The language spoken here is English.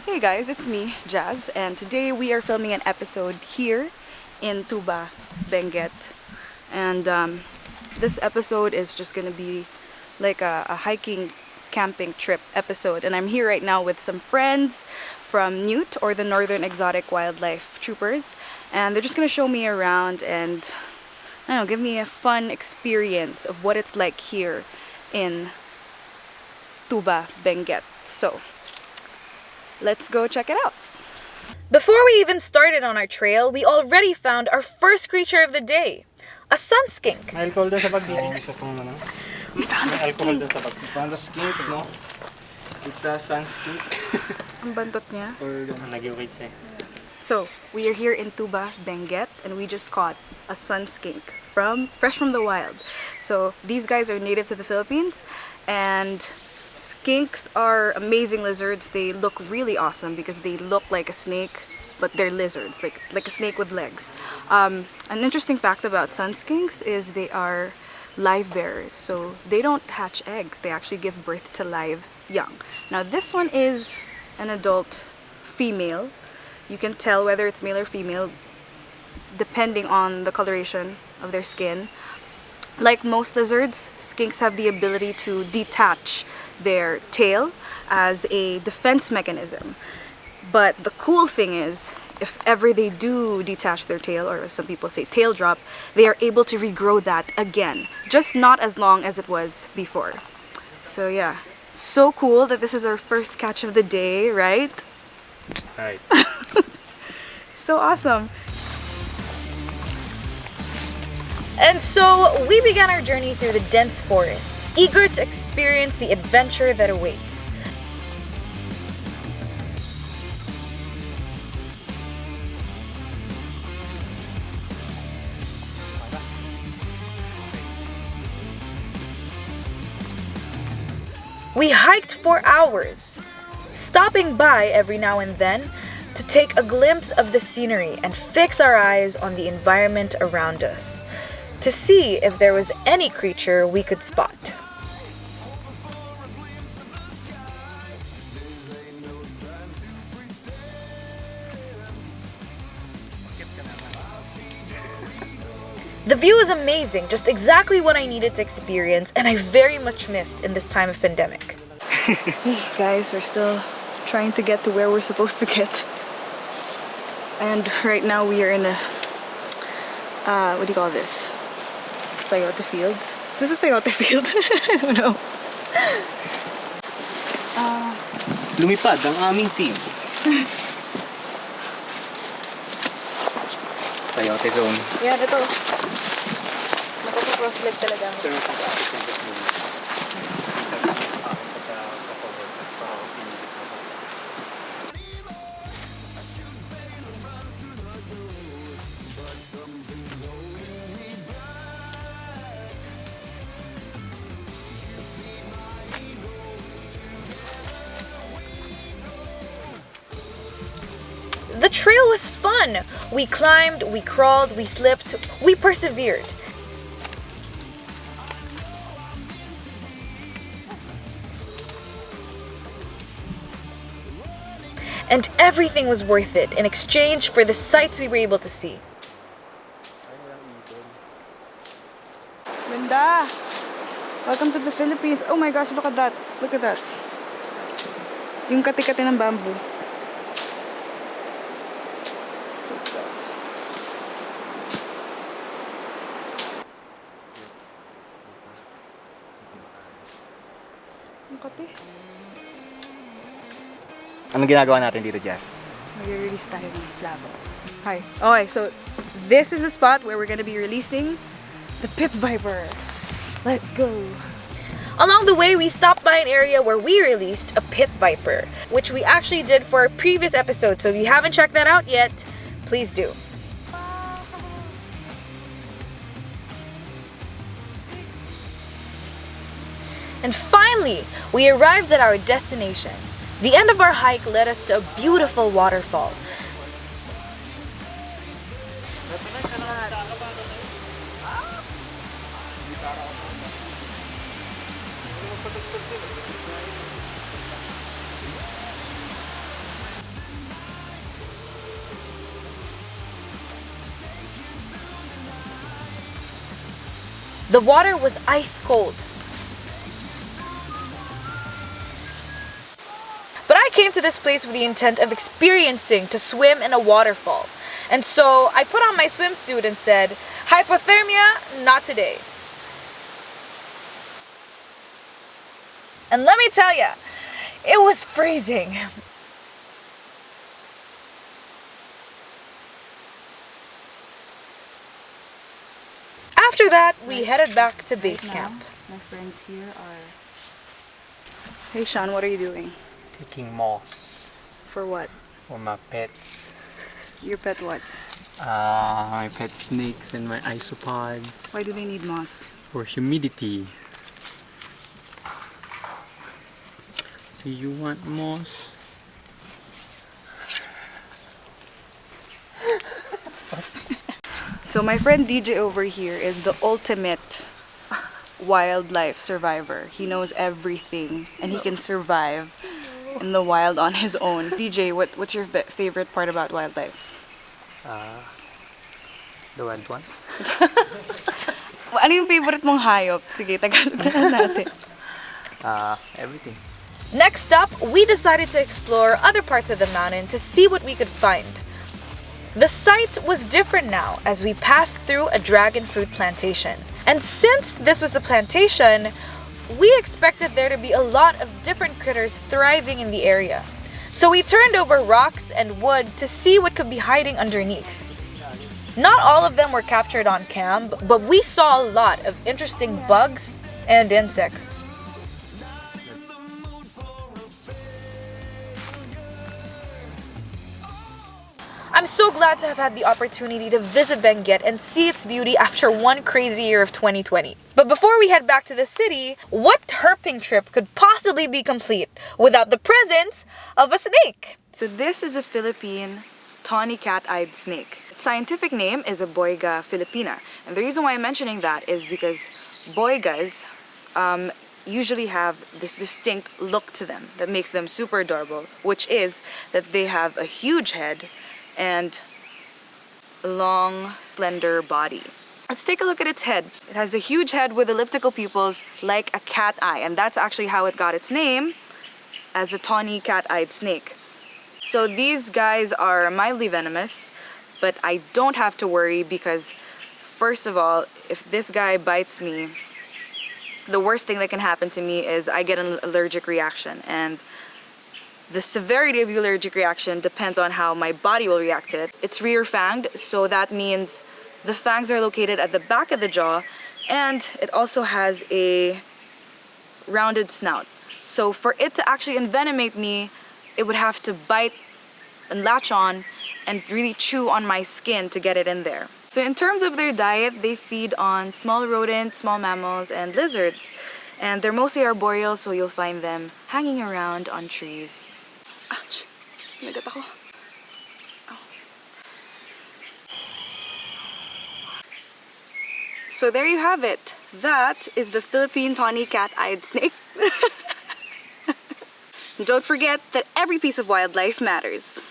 Hey guys, it's me, Jazz, and today we are filming an episode here in Tuba, Benguet. And this episode is just gonna be like a hiking, camping trip episode. And I'm here right now with some friends from NEWT, or the Northern Exotic Wildlife Troopers. And they're just gonna show me around and, I don't know, give me a fun experience of what it's like here in Tuba, Benguet. So, let's go check it out. Before we even started on our trail, we already found our first creature of the day, a sun skink. May alcohol doon sa bag niya. We found a skink. We found a skink, no? It's a sun skink. Ang bantot niya. Nag-iwait siya. So, we are here in Tuba, Benguet, and we just caught a sun skink fresh from the wild. So, these guys are native to the Philippines, and skinks are amazing lizards. They look really awesome because they look like a snake, but they're lizards, like a snake with legs. An interesting fact about sun skinks is they are live bearers, so they don't hatch eggs. They actually give birth to live young. Now this one is an adult female. You can tell whether it's male or female depending on the coloration of their skin. Like most lizards, skinks have the ability to detach their tail as a defense mechanism. But the cool thing is, if ever they do detach their tail, or as some people say tail drop, they are able to regrow that again, just not as long as it was before. So yeah, so cool that this is our first catch of the day, right? Right. So awesome. And so, we began our journey through the dense forests, eager to experience the adventure that awaits. We hiked for hours, stopping by every now and then to take a glimpse of the scenery and fix our eyes on the environment around us, to see if there was any creature we could spot. The view is amazing, just exactly what I needed to experience, and I very much missed in this time of pandemic. Hey guys, we're still trying to get to where we're supposed to get. And right now we are in a, what do you call this? Sayote field. This is Sayote field. I don't know. Lumipad ang aming team. Sayote zone. Yan, ito. Nakapag-cross leg talaga. The trail was fun! We climbed, we crawled, we slipped, we persevered. And everything was worth it in exchange for the sights we were able to see. Linda! Welcome to the Philippines. Oh my gosh, look at that. Look at that. Yung kati-kati ng bamboo. Anong ginagawa natin dito, Jess? Mag-release tayo ng flavo. Hi. Okay, so this is the spot where we're gonna be releasing the pit viper. Let's go. Along the way, we stopped by an area where we released a pit viper, which we actually did for a previous episode. So if you haven't checked that out yet, please do. And finally, we arrived at our destination. The end of our hike led us to a beautiful waterfall. The water was ice cold. But I came to this place with the intent of experiencing to swim in a waterfall. And so I put on my swimsuit and said, hypothermia, not today. And let me tell ya, it was freezing. After that, we headed back to base camp. My friends here are... Hey Sean, what are you doing? Picking moss For what? for my pets. Your pet what? My pet snakes and my isopods Why do they need moss? for humidity. Do you want moss? So my friend DJ over here is the ultimate wildlife survivor. He knows everything and he can survive in the wild on his own. DJ, what's your favorite part about wildlife? The wild ones? Ano yung favorite mong hayop? Sige, Tagalog natin. Everything. Next up, we decided to explore other parts of the mountain to see what we could find. The site was different now as we passed through a dragon fruit plantation. And since this was a plantation, we expected there to be a lot of different critters thriving in the area. So we turned over rocks and wood to see what could be hiding underneath. Not all of them were captured on cam, but we saw a lot of interesting bugs and insects. I'm so glad to have had the opportunity to visit Benguet and see its beauty after one crazy year of 2020. But before we head back to the city, what herping trip could possibly be complete without the presence of a snake? So this is a Philippine tawny cat-eyed snake. Its scientific name is a Boiga philippina. And the reason why I'm mentioning that is because boigas usually have this distinct look to them that makes them super adorable, which is that they have a huge head and a long, slender body. Let's take a look at its head. It has a huge head with elliptical pupils like a cat eye, and that's actually how it got its name as a tawny cat-eyed snake. So these guys are mildly venomous, but I don't have to worry because, first of all, if this guy bites me, the worst thing that can happen to me is I get an allergic reaction, and the severity of the allergic reaction depends on how my body will react to it. It's rear-fanged, so that means the fangs are located at the back of the jaw, and it also has a rounded snout. So for it to actually envenomate me, it would have to bite and latch on and really chew on my skin to get it in there. So in terms of their diet, they feed on small rodents, small mammals, and lizards. And they're mostly arboreal, so you'll find them hanging around on trees. Ouch! Nagat ako. Ow. So there you have it. That is the Philippine tawny cat-eyed snake. Don't forget that every piece of wildlife matters.